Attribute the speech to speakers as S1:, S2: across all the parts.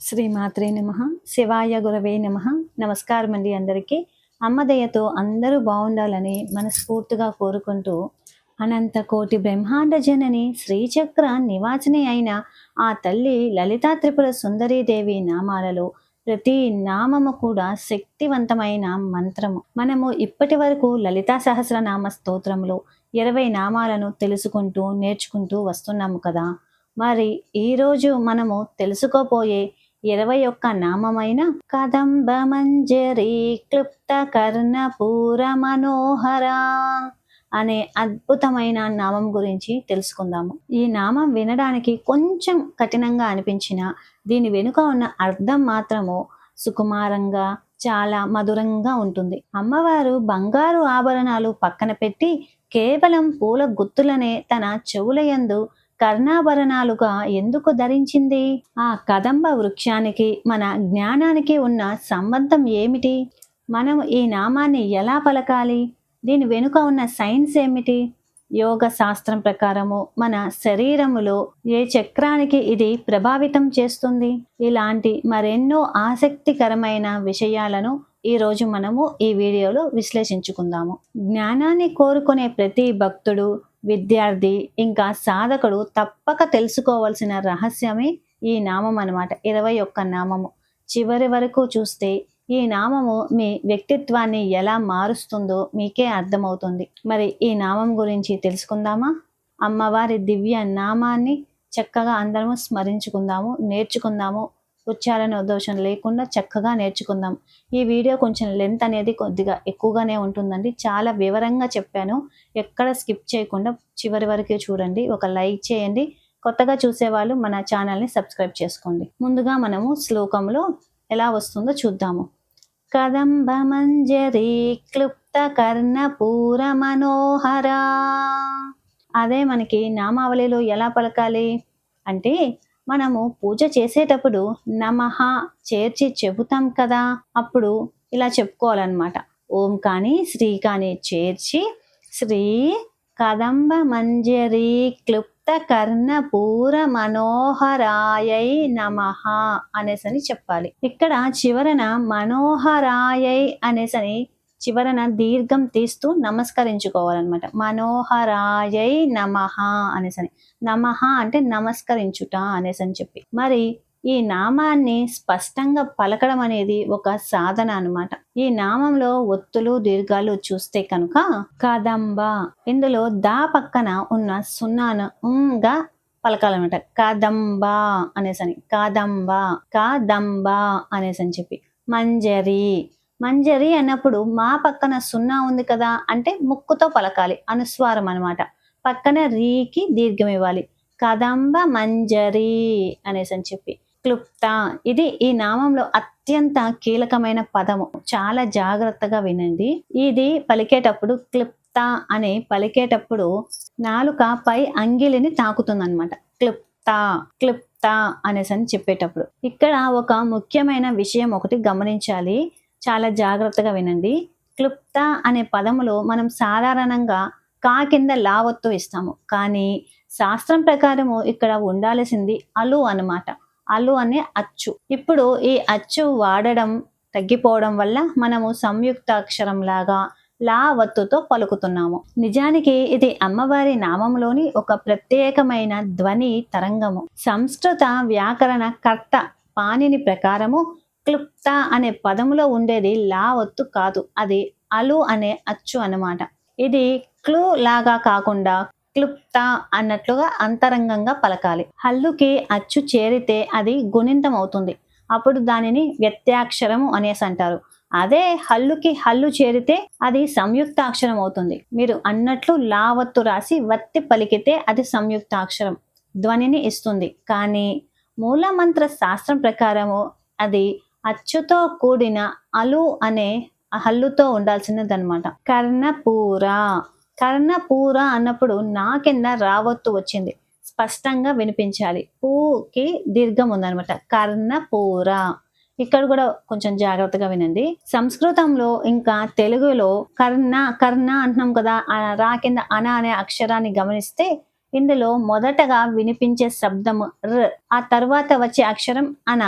S1: శ్రీమాత్రే నమః. శివాయ గురవే నమః. నమస్కారం అండి అందరికీ. అమ్మ దయతో అందరూ బాగుండాలని మనస్ఫూర్తిగా కోరుకుంటూ, అనంత కోటి బ్రహ్మాండ జనని శ్రీచక్ర నివాసిని అయిన ఆ తల్లి లలితా త్రిపుర సుందరీదేవి నామాలలో ప్రతి నామము కూడా శక్తివంతమైన మంత్రము. మనము ఇప్పటి వరకు లలితా సహస్రనామ స్తోత్రంలో 20 నామాలను తెలుసుకుంటూ నేర్చుకుంటూ వస్తున్నాము కదా. మరి ఈరోజు మనము తెలుసుకోపోయే 21 నామమైన కదంబ మంజరి క్లుప్త కర్ణపూర మనోహర అనే అద్భుతమైన నామం గురించి తెలుసుకుందాము. ఈ నామం వినడానికి కొంచెం కఠినంగా అనిపించినా దీని వెనుక ఉన్న అర్థం మాత్రము సుకుమారంగా చాలా మధురంగా ఉంటుంది. అమ్మవారు బంగారు ఆభరణాలు పక్కన పెట్టి కేవలం పూల గుత్తులనే తన చెవులయందు కర్ణాభరణాలుగా ఎందుకు ధరించింది? ఆ కదంబ వృక్షానికి మన జ్ఞానానికి ఉన్న సంబంధం ఏమిటి? మనం ఈ నామాన్ని ఎలా పలకాలి? దీని వెనుక ఉన్న సైన్స్ ఏమిటి? యోగ శాస్త్రం ప్రకారము మన శరీరములో ఏ చక్రానికి ఇది ప్రభావితం చేస్తుంది? ఇలాంటి మరెన్నో ఆసక్తికరమైన విషయాలను ఈరోజు మనము ఈ వీడియోలో విశ్లేషించుకుందాము. జ్ఞానాన్ని కోరుకునే ప్రతి భక్తుడు, విద్యార్థి ఇంకా సాధకుడు తప్పక తెలుసుకోవాల్సిన రహస్యమే ఈ నామం అన్నమాట. 21 నామము. చివరి వరకు చూస్తే ఈ నామము మీ వ్యక్తిత్వాన్ని ఎలా మారుస్తుందో మీకే అర్థమవుతుంది. మరి ఈ నామం గురించి తెలుసుకుందామా? అమ్మవారి దివ్య నామాన్ని చక్కగా అందరము స్మరించుకుందాము, నేర్చుకుందాము. ఉచ్చారణ దోషం లేకుండా చక్కగా నేర్చుకుందాం. ఈ వీడియో కొంచెం లెంత్ అనేది కొద్దిగా ఎక్కువగానే ఉంటుందండి. చాలా వివరంగా చెప్పాను. ఎక్కడ స్కిప్ చేయకుండా చివరి వరకు చూడండి. ఒక లైక్ చేయండి. కొత్తగా చూసేవాళ్ళు మన ఛానల్ని సబ్స్క్రైబ్ చేసుకోండి. ముందుగా మనము శ్లోకంలో ఎలా వస్తుందో చూద్దాము. కదంబ మంజరి క్లుప్త కర్ణపూర మనోహర. అదే మనకి నామావళిలో ఎలా పలకాలి అంటే, మనము పూజ చేసేటప్పుడు నమః చేర్చి చెబుతాం కదా, అప్పుడు ఇలా చెప్పుకోవాలన్నమాట. ఓం కానీ శ్రీ కానీ చేర్చి శ్రీ కదంబ మంజరి క్లుప్త కర్ణపూర మనోహరాయై నమః అనేసని చెప్పాలి. ఇక్కడ చివరన మనోహరాయై అనేసని చివరన దీర్ఘం తీస్తూ నమస్కరించుకోవాలన్నమాట. మనోహరాయై నమః అనేసని. నమః అంటే నమస్కరించుట అనేసని చెప్పి. మరి ఈ నామాన్ని స్పష్టంగా పలకడం అనేది ఒక సాధన అన్నమాట. ఈ నామంలో ఒత్తులు దీర్ఘాలు చూస్తే కనుక కదంబ, ఇందులో దా పక్కన ఉన్న సున్నాను గా పలకాలన్నమాట. కదంబ అనేసని. కదంబ, కదంబ అనేసని చెప్పి. మంజరి, మంజరి అన్నప్పుడు మా పక్కన సున్నా ఉంది కదా అంటే ముక్కుతో పలకాలి. అనుస్వారం అన్నమాట. పక్కన రీకి దీర్ఘం ఇవ్వాలి. కదంబ మంజరి అనేసని చెప్పి. క్లుప్త, ఇది ఈ నామంలో అత్యంత కీలకమైన పదము. చాలా జాగ్రత్తగా వినండి. ఇది పలికేటప్పుడు క్లుప్త అని పలికేటప్పుడు నాలుక పై అంగిలిని తాకుతుందన్నమాట. క్లుప్త, క్లుప్త అనేసని చెప్పేటప్పుడు. ఇక్కడ ఒక ముఖ్యమైన విషయం ఒకటి గమనించాలి. చాలా జాగ్రత్తగా వినండి. క్లుప్త అనే పదములో మనం సాధారణంగా కా కింద లావత్తు ఇస్తాము. కానీ శాస్త్రం ప్రకారము ఇక్కడ ఉండాల్సింది అలు అన్నమాట. అలు అనే అచ్చు. ఇప్పుడు ఈ అచ్చు వాడడం తగ్గిపోవడం వల్ల మనము సంయుక్త అక్షరం లాగా లావత్తుతో పలుకుతున్నాము. నిజానికి ఇది అమ్మవారి నామంలోని ఒక ప్రత్యేకమైన ధ్వని తరంగము. సంస్కృత వ్యాకరణ కర్త పాణిని ప్రకారము క్లుప్త అనే పదములో ఉండేది లావత్తు కాదు, అది అలు అనే అచ్చు అన్నమాట. ఇది క్లు లాగా కాకుండా క్లుప్త అన్నట్లుగా అంతరంగంగా పలకాలి. హల్లుకి అచ్చు చేరితే అది గుణింతం అవుతుంది. అప్పుడు దానిని వ్యత్యాక్షరము అనేసి అంటారు. అదే హల్లుకి హల్లు చేరితే అది సంయుక్తాక్షరం అవుతుంది. మీరు అన్నట్లు లావత్తు రాసి వత్తి పలికితే అది సంయుక్తాక్షరం ధ్వనిని ఇస్తుంది. కానీ మూలమంత్ర శాస్త్రం ప్రకారము అది అచ్చుతో కూడిన అలు అనే హల్లుతో ఉండాల్సినదన్నమాట. కర్ణపూర, కర్ణపూర అన్నప్పుడు నా కింద రావత్తు వచ్చింది. స్పష్టంగా వినిపించాలి. పూకి దీర్ఘం ఉందన్నమాట. కర్ణపూర. ఇక్కడ కూడా కొంచెం జాగ్రత్తగా వినండి. సంస్కృతంలో ఇంకా తెలుగులో కర్ణ కర్ణ అంటున్నాం కదా, రా కింద అన అనే అక్షరాన్ని గమనిస్తే ఇందులో మొదటగా వినిపించే శబ్దము ర్, ఆ తర్వాత వచ్చే అక్షరం అన.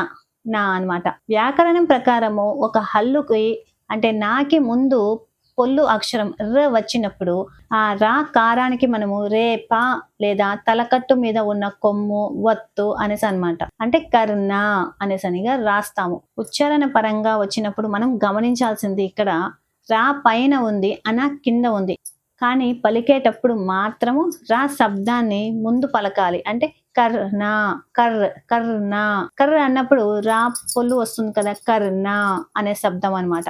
S1: నా అన్నమాట. వ్యాకరణం ప్రకారము ఒక హల్లుకి అంటే నాకి ముందు పొల్లు అక్షరం ర వచ్చినప్పుడు ఆ రా కారానికి మనము రేప లేదా తలకట్టు మీద ఉన్న కొమ్ము వత్తు అనేసి అన్నమాట. అంటే కర్ణ అనేసనిగా రాస్తాము. ఉచ్చారణ పరంగా వచ్చినప్పుడు మనం గమనించాల్సింది ఇక్కడ రా పైన ఉంది, అన కింద ఉంది. కానీ పలికేటప్పుడు మాత్రము రా శబ్దాన్ని ముందు పలకాలి. అంటే కర్ణ, కర్ణ, కర్ర అన్నప్పుడు రా పొల్లు వస్తుంది కదా, కర్ణ అనే శబ్దం అన్నమాట.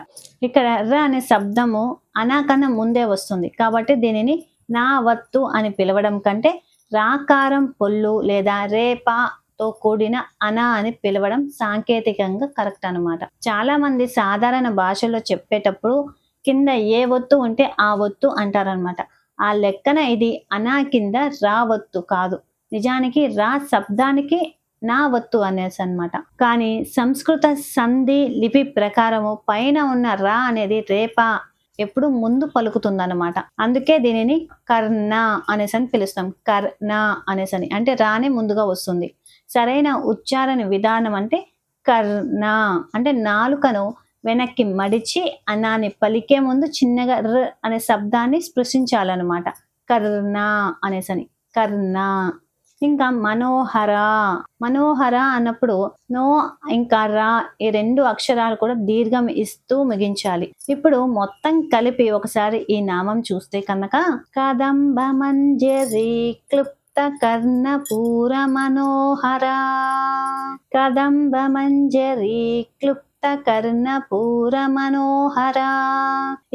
S1: ఇక్కడ ర అనే శబ్దము అనా కన్నా ముందే వస్తుంది. కాబట్టి దీనిని నా వత్తు అని పిలవడం కంటే రాకారం పొల్లు లేదా రేపతో కూడిన అన అని పిలవడం సాంకేతికంగా కరెక్ట్ అన్నమాట. చాలా మంది సాధారణ భాషలో చెప్పేటప్పుడు కింద ఏ ఒత్తు ఉంటే ఆ ఒత్తు అంటారనమాట. ఆ లెక్కన ఇది అనా కింద రా ఒత్తు కాదు. నిజానికి రా శబ్దానికి నా ఒత్తు అనేసి అనమాట. కానీ సంస్కృత సంధి లిపి ప్రకారము పైన ఉన్న రా అనేది రేప ఎప్పుడు ముందు పలుకుతుందన్నమాట. అందుకే దీనిని కర్ణ అనేసి అని పిలుస్తాం. కర్ణ అనేసని అంటే రానే ముందుగా వస్తుంది. సరైన ఉచ్చారణ విధానం అంటే కర్ణ అంటే నాలుకను వెనక్కి మడిచి అన్నాన్ని పలికే ముందు చిన్నగా ర్ అనే శబ్దాన్ని స్పృశించాలన్నమాట. కర్ణ అనేసని కర్ణ. ఇంకా మనోహర, మనోహర అన్నప్పుడు నో ఇంకా రా ఈ 2 అక్షరాలు కూడా దీర్ఘం ఇస్తూ ముగించాలి. ఇప్పుడు మొత్తం కలిపి ఒకసారి ఈ నామం చూస్తే కనుక కదంబ మంజరి క్లుప్త కర్ణపూర మనోహర, కదంబ మంజరి క్లుప్త కర్ణపూర మనోహర.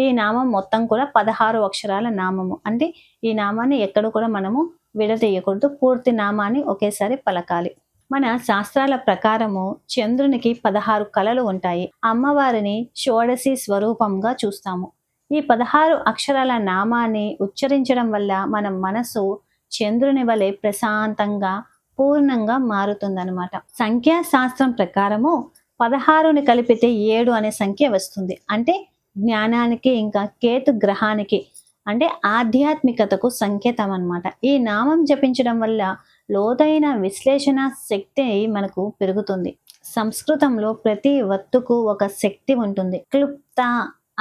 S1: ఈ నామం మొత్తం కూడా 16 అక్షరాల నామము. అంటే ఈ నామాన్ని ఎక్కడ కూడా మనము విడదీయకూడదు. పూర్తి నామాన్ని ఒకేసారి పలకాలి. మన శాస్త్రాల ప్రకారము చంద్రునికి 16 కళలు ఉంటాయి. అమ్మవారిని షోడశి స్వరూపంగా చూస్తాము. ఈ 16 అక్షరాల నామాన్ని ఉచ్చరించడం వల్ల మన మనసు చంద్రుని వలె ప్రశాంతంగా పూర్ణంగా మారుతుందన్నమాట. సంఖ్యాశాస్త్రం ప్రకారము 16ని కలిపితే 7 అనే సంఖ్య వస్తుంది. అంటే జ్ఞానానికి ఇంకా కేతు గ్రహానికి అంటే ఆధ్యాత్మికతకు సంకేతం అన్నమాట. ఈ నామం జపించడం వల్ల లోతైన విశ్లేషణ శక్తి మనకు పెరుగుతుంది. సంస్కృతంలో ప్రతి వత్తుకు ఒక శక్తి ఉంటుంది. క్లుప్త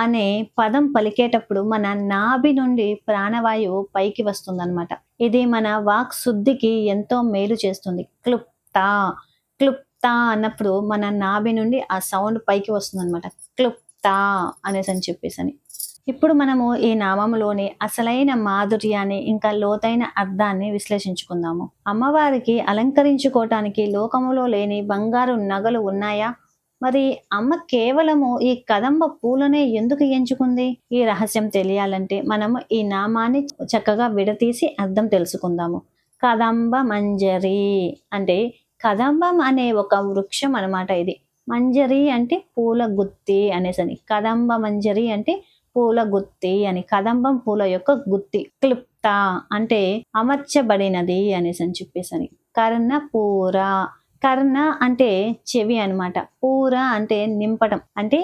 S1: అనే పదం పలికేటప్పుడు మన నాభి నుండి ప్రాణవాయువు పైకి వస్తుందన్నమాట. ఇది మన వాక్ శుద్ధికి ఎంతో మేలు చేస్తుంది. క్లుప్త క్లుప్త అన్నప్పుడు మన నాభి నుండి ఆ సౌండ్ పైకి వస్తుంది అనమాట. క్లుప్త అనేసి చెప్పేసి. ఇప్పుడు మనము ఈ నామంలోని అసలైన మాధుర్యాన్ని ఇంకా లోతైన అర్థాన్ని విశ్లేషించుకుందాము. అమ్మవారికి అలంకరించుకోవటానికి లోకములో లేని బంగారు నగలు ఉన్నాయా? మరి అమ్మ కేవలము ఈ కదంబ పూలనే ఎందుకు ఎంచుకుంది? ఈ రహస్యం తెలియాలంటే మనము ఈ నామాన్ని చక్కగా విడతీసి అర్థం తెలుసుకుందాము. కదంబ మంజరి అంటే కదంబం అనే ఒక వృక్షం అన్నమాట. ఇది మంజరి అంటే పూల గుత్తి అనేసని. కదంబ మంజరి అంటే పూల గుత్తి అని. కదంబం పూల యొక్క గుత్తి. క్లుప్త అంటే అమర్చబడినది అనేసి అని చెప్పేసని. కర్ణపూర, కర్ణ అంటే చెవి అన్నమాట. పూర అంటే నింపటం అంటే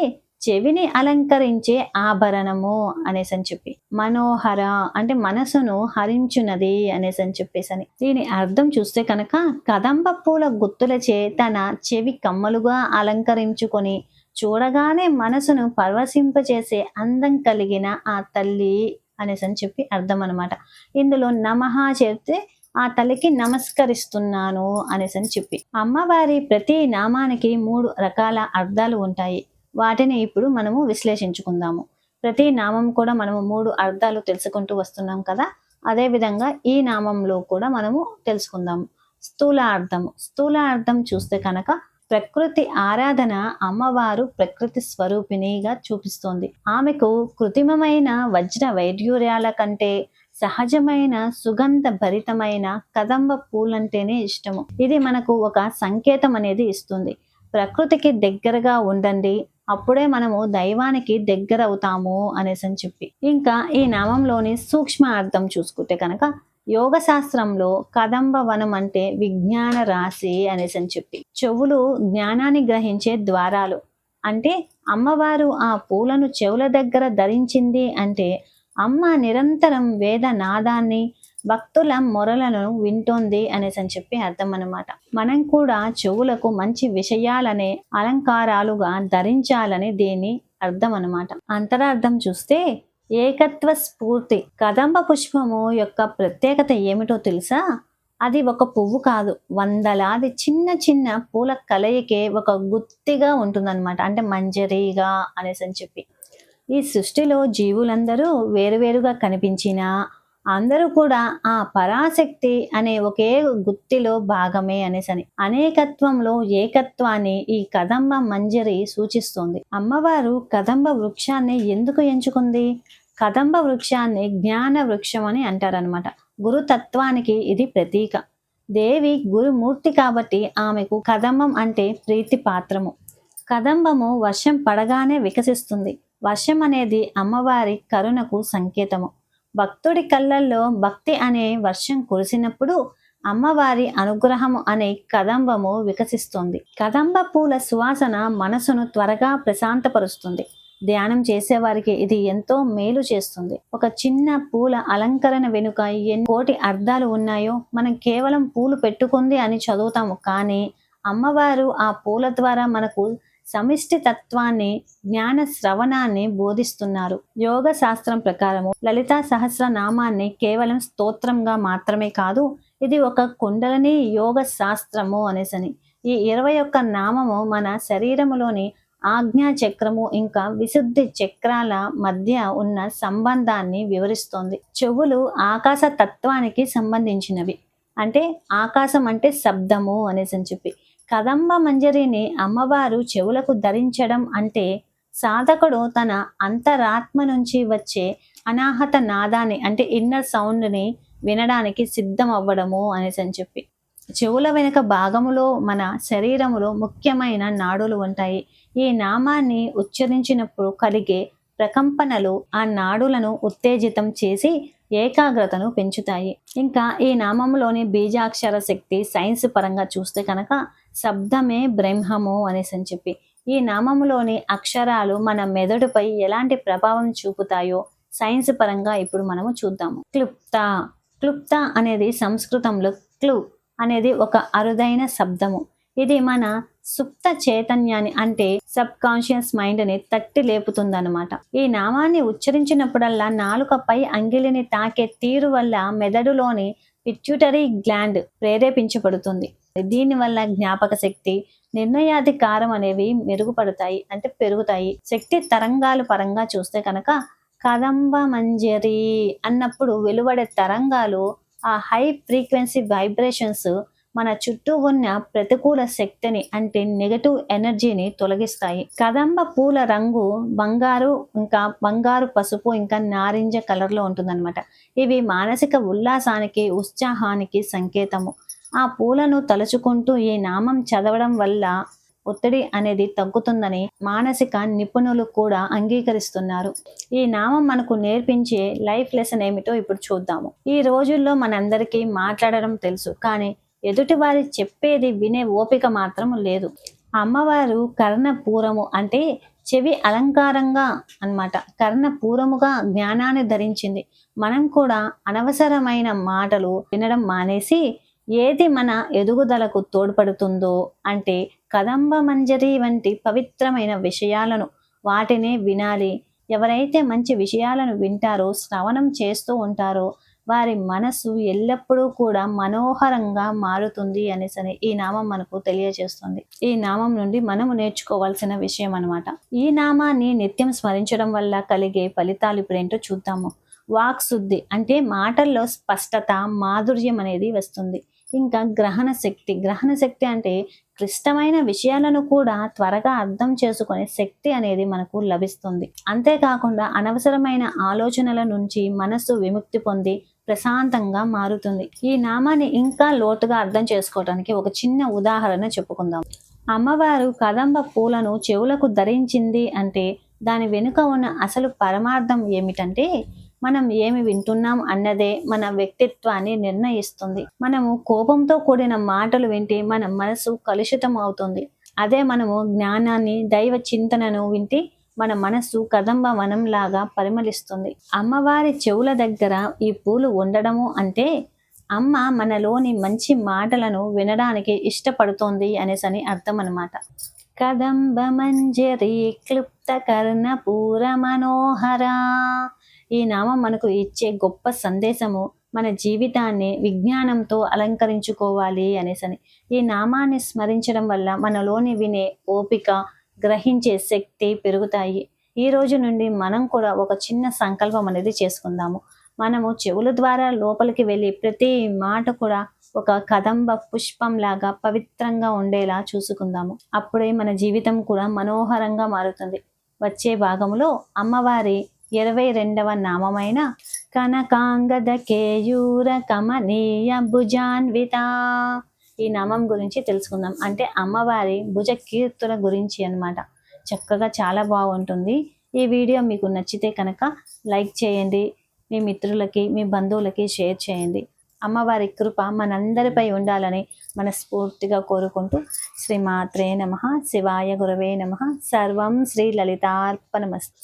S1: చెవిని అలంకరించే ఆభరణము అనేసి అని చెప్పి. మనోహర అంటే మనసును హరించున్నది అనేసి అని చెప్పేసని. దీని అర్థం చూస్తే కనుక కదంబ పూల గుత్తులచే తన చెవి కమ్మలుగా అలంకరించుకొని చూడగానే మనసును పరవశింపచేసే అందం కలిగిన ఆ తల్లి అనేసి అని చెప్పి అర్థం అనమాట. ఇందులో నమః చెప్తే ఆ తల్లికి నమస్కరిస్తున్నాను అనేసి అని చెప్పి. అమ్మవారి ప్రతి నామానికి 3 రకాల అర్థాలు ఉంటాయి. వాటిని ఇప్పుడు మనము విశ్లేషించుకుందాము. ప్రతి నామం కూడా మనము 3 అర్థాలు తెలుసుకుంటూ వస్తున్నాం కదా. అదే విధంగా ఈ నామంలో కూడా మనము తెలుసుకుందాము. స్థూల అర్థము. స్థూల అర్థం చూస్తే కనుక ప్రకృతి ఆరాధన. అమ్మవారు ప్రకృతి స్వరూపిణిగా చూపిస్తోంది. ఆమెకు కృత్రిమమైన వజ్ర వైడ్యూర్యాల కంటే సహజమైన సుగంధ భరితమైన కదంబ పూలంటేనే ఇష్టము. ఇది మనకు ఒక సంకేతం అనేది ఇస్తుంది. ప్రకృతికి దగ్గరగా ఉండండి, అప్పుడే మనము దైవానికి దగ్గర అవుతాము అనేసి అని చెప్పి. ఇంకా ఈ నామంలోని సూక్ష్మ అర్థం చూసుకుంటే కనుక యోగ శాస్త్రంలో కదంబ వనం అంటే విజ్ఞాన రాశి అనేసి అని చెప్పి. చెవులు జ్ఞానాన్ని గ్రహించే ద్వారాలు. అంటే అమ్మవారు ఆ పూలను చెవుల దగ్గర ధరించింది అంటే అమ్మ నిరంతరం వేద నాదాన్ని భక్తుల మొరలను వింటోంది అనేసి అని చెప్పి అర్థం అన్నమాట. మనం కూడా చెవులకు మంచి విషయాలనే అలంకారాలుగా ధరించాలని దీని అర్థం అన్నమాట. అంతరార్థం చూస్తే ఏకత్వ స్ఫూర్తి. కదంబ పుష్పము యొక్క ప్రత్యేకత ఏమిటో తెలుసా? అది ఒక పువ్వు కాదు, వందలాది చిన్న చిన్న పూల కలయికే ఒక గుత్తిగా ఉంటుందన్నమాట. అంటే మంజరీగా అనేసి అని చెప్పి. ఈ సృష్టిలో జీవులందరూ వేరువేరుగా కనిపించినా అందరూ కూడా ఆ పరాశక్తి అనే ఒకే గుత్తిలో భాగమే అనేసని. అనేకత్వంలో ఏకత్వాన్ని ఈ కదంబ మంజరి సూచిస్తోంది. అమ్మవారు కదంబ వృక్షాన్ని ఎందుకు ఎంచుకుంది? కదంబ వృక్షాన్ని జ్ఞాన వృక్షం అని అంటారనమాట. గురుతత్వానికి ఇది ప్రతీక. దేవి గురుమూర్తి కాబట్టి ఆమెకు కదంబం అంటే ప్రీతి పాత్రము. కదంబము వర్షం పడగానే వికసిస్తుంది. వర్షం అనేది అమ్మవారి కరుణకు సంకేతము. భక్తుడి కళ్ళల్లో భక్తి అనే వర్షం కురిసినప్పుడు అమ్మవారి అనుగ్రహము అనే కదంబము వికసిస్తుంది. కదంబ పూల సువాసన మనసును త్వరగా ప్రశాంతపరుస్తుంది. ధ్యానం చేసేవారికి ఇది ఎంతో మేలు చేస్తుంది. ఒక చిన్న పూల అలంకరణ వెనుక ఎన్ని కోటి అర్థాలు ఉన్నాయో మనం కేవలం పూలు పెట్టుకుంది అని చదువుతాము, కానీ అమ్మవారు ఆ పూల ద్వారా మనకు సమిష్టి తత్వాన్ని, జ్ఞాన శ్రవణాన్ని బోధిస్తున్నారు. యోగ శాస్త్రం ప్రకారము లలితా సహస్రనామాన్ని కేవలం స్తోత్రంగా మాత్రమే కాదు, ఇది ఒక కుండలిని యోగ శాస్త్రము అనేసని. ఈ 21 నామము మన శరీరములోని ఆజ్ఞా చక్రము ఇంకా విశుద్ధి చక్రాల మధ్య ఉన్న సంబంధాన్ని వివరిస్తోంది. చెవులు ఆకాశ తత్వానికి సంబంధించినవి. అంటే ఆకాశం అంటే శబ్దము అనేసి అని చెప్పి. కదంబ మంజరిని అమ్మవారు చెవులకు ధరించడం అంటే సాధకుడు తన అంతరాత్మ నుంచి వచ్చే అనాహత నాదాన్ని అంటే ఇన్నర్ సౌండ్ని వినడానికి సిద్ధం అవ్వడము అనేసి అని చెప్పి. చెవుల వెనుక భాగములో మన శరీరములో ముఖ్యమైన నాడులు ఉంటాయి. ఈ నామాన్ని ఉచ్చరించినప్పుడు కలిగే ప్రకంపనలు ఆ నాడులను ఉత్తేజితం చేసి ఏకాగ్రతను పెంచుతాయి. ఇంకా ఈ నామంలోని బీజాక్షర శక్తి సైన్స్ పరంగా చూస్తే కనుక శబ్దమే బ్రహ్మము అనేసి అని చెప్పి. ఈ నామంలోని అక్షరాలు మన మెదడుపై ఎలాంటి ప్రభావం చూపుతాయో సైన్స్ పరంగా ఇప్పుడు మనము చూద్దాము. క్లుప్త. క్లుప్త అనేది సంస్కృతంలో క్లు అనేది ఒక అరుదైన శబ్దము. ఇది మన సుప్త చైతన్యాన్ని అంటే సబ్ కాన్షియస్ మైండ్ని తట్టి లేపుతుందన్నమాట. ఈ నామాన్ని ఉచ్చరించినప్పుడల్లా నాలుకపై అంగిలిని తాకే తీరు వల్ల మెదడులోని పిట్యూటరీ గ్లాండ్ ప్రేరేపించబడుతుంది. దీనివల్ల జ్ఞాపక శక్తి, నిర్ణయాధికారం అనేవి మెరుగుపడతాయి, అంటే పెరుగుతాయి. శక్తి తరంగాలు పరంగా చూస్తే కనుక కదంబ మంజరి అన్నప్పుడు వెలువడే తరంగాలు ఆ హై ఫ్రీక్వెన్సీ వైబ్రేషన్స్ మన చుట్టూ ఉన్న ప్రతికూల శక్తిని అంటే నెగటివ్ ఎనర్జీని తొలగిస్తాయి. కదంబ పూల రంగు బంగారు, ఇంకా బంగారు పసుపు, ఇంకా నారింజ కలర్లో ఉంటుందన్నమాట. ఇవి మానసిక ఉల్లాసానికి, ఉత్సాహానికి సంకేతము. ఆ పూలను తలుచుకుంటూ ఈ నామం చదవడం వల్ల ఒత్తిడి అనేది తగ్గుతుందని మానసిక నిపుణులు కూడా అంగీకరిస్తున్నారు. ఈ నామం మనకు నేర్పించే లైఫ్ లెసన్ ఏమిటో ఇప్పుడు చూద్దాము. ఈ రోజుల్లో మనందరికీ మాట్లాడడం తెలుసు, కానీ ఎదుటి వారి చెప్పేది వినే ఓపిక మాత్రం లేదు. అమ్మవారు కర్ణపూరము అంటే చెవి అలంకారంగా అన్నమాట. కర్ణపూరముగా జ్ఞానాన్ని ధరించింది. మనం కూడా అనవసరమైన మాటలు వినడం మానేసి ఏది మన ఎదుగుదలకు తోడ్పడుతుందో అంటే కదంబ మంజరి వంటి పవిత్రమైన విషయాలను వాటినే వినాలి. ఎవరైతే మంచి విషయాలను వింటారో, శ్రవణం చేస్తూ ఉంటారో వారి మనసు ఎల్లప్పుడూ కూడా మనోహరంగా మారుతుంది అనేసి ఈ నామం మనకు తెలియజేస్తుంది. ఈ నామం నుండి మనము నేర్చుకోవాల్సిన విషయం అన్నమాట. ఈ నామాన్ని నిత్యం స్మరించడం వల్ల కలిగే ఫలితాలు ఇప్పుడేంటో చూద్దాము. వాక్ శుద్ధి అంటే మాటల్లో స్పష్టత, మాధుర్యం అనేది వస్తుంది. ఇంకా గ్రహణ శక్తి. గ్రహణ శక్తి అంటే క్లిష్టమైన విషయాలను కూడా త్వరగా అర్థం చేసుకునే శక్తి అనేది మనకు లభిస్తుంది. అంతేకాకుండా అనవసరమైన ఆలోచనల నుంచి మనస్సు విముక్తి పొంది ప్రశాంతంగా మారుతుంది. ఈ నామాన్ని ఇంకా లోతుగా అర్థం చేసుకోవడానికి ఒక చిన్న ఉదాహరణ చెప్పుకుందాం. అమ్మవారు కదంబ పూలను చెవులకు ధరించింది అంటే దాని వెనుక ఉన్న అసలు పరమార్థం ఏమిటంటే మనం ఏమి వింటున్నాం అన్నదే మన వ్యక్తిత్వాన్ని నిర్ణయిస్తుంది. మనము కోపంతో కూడిన మాటలు వింటే మన మనసు కలుషితం అవుతుంది. అదే మనము జ్ఞానాన్ని, దైవ చింతనను వింటే మన మనస్సు కదంబ వనంలాగా పరిమళిస్తుంది. అమ్మవారి చెవుల దగ్గర ఈ పూలు ఉండడము అంటే అమ్మ మనలోని మంచి మాటలను వినడానికి ఇష్టపడుతోంది అనేసని అర్థం అన్నమాట. కదంబ మంజరి క్లుప్త కర్ణపూర మనోహర. ఈ నామం మనకు ఇచ్చే గొప్ప సందేశము మన జీవితాన్ని విజ్ఞానంతో అలంకరించుకోవాలి అనేసని. ఈ నామాన్ని స్మరించడం వల్ల మనలోని వినే ఓపిక, గ్రహించే శక్తి పెరుగుతాయి. ఈ రోజు నుండి మనం కూడా ఒక చిన్న సంకల్పం అనేది చేసుకుందాము. మనము చెవుల ద్వారా లోపలికి వెళ్ళి ప్రతి మాట కూడా ఒక కదంబ పుష్పం లాగా పవిత్రంగా ఉండేలా చూసుకుందాము. అప్పుడే మన జీవితం కూడా మనోహరంగా మారుతుంది. వచ్చే భాగంలో అమ్మవారి 22వ నామమైన కనకాంగద కేయూర కమనీయ భుజాన్విత, ఈ నామం గురించి తెలుసుకుందాం. అంటే అమ్మవారి భుజ కీర్తుల గురించి అన్నమాట. చక్కగా చాలా బాగుంటుంది. ఈ వీడియో మీకు నచ్చితే కనుక లైక్ చేయండి, మీ మిత్రులకి మీ బంధువులకి షేర్ చేయండి. అమ్మవారి కృప మనందరిపై ఉండాలని మనస్ఫూర్తిగా కోరుకుంటూ శ్రీమాత్రే నమః, శివాయ గురవే నమః. సర్వం శ్రీ లలితార్పణమస్తు.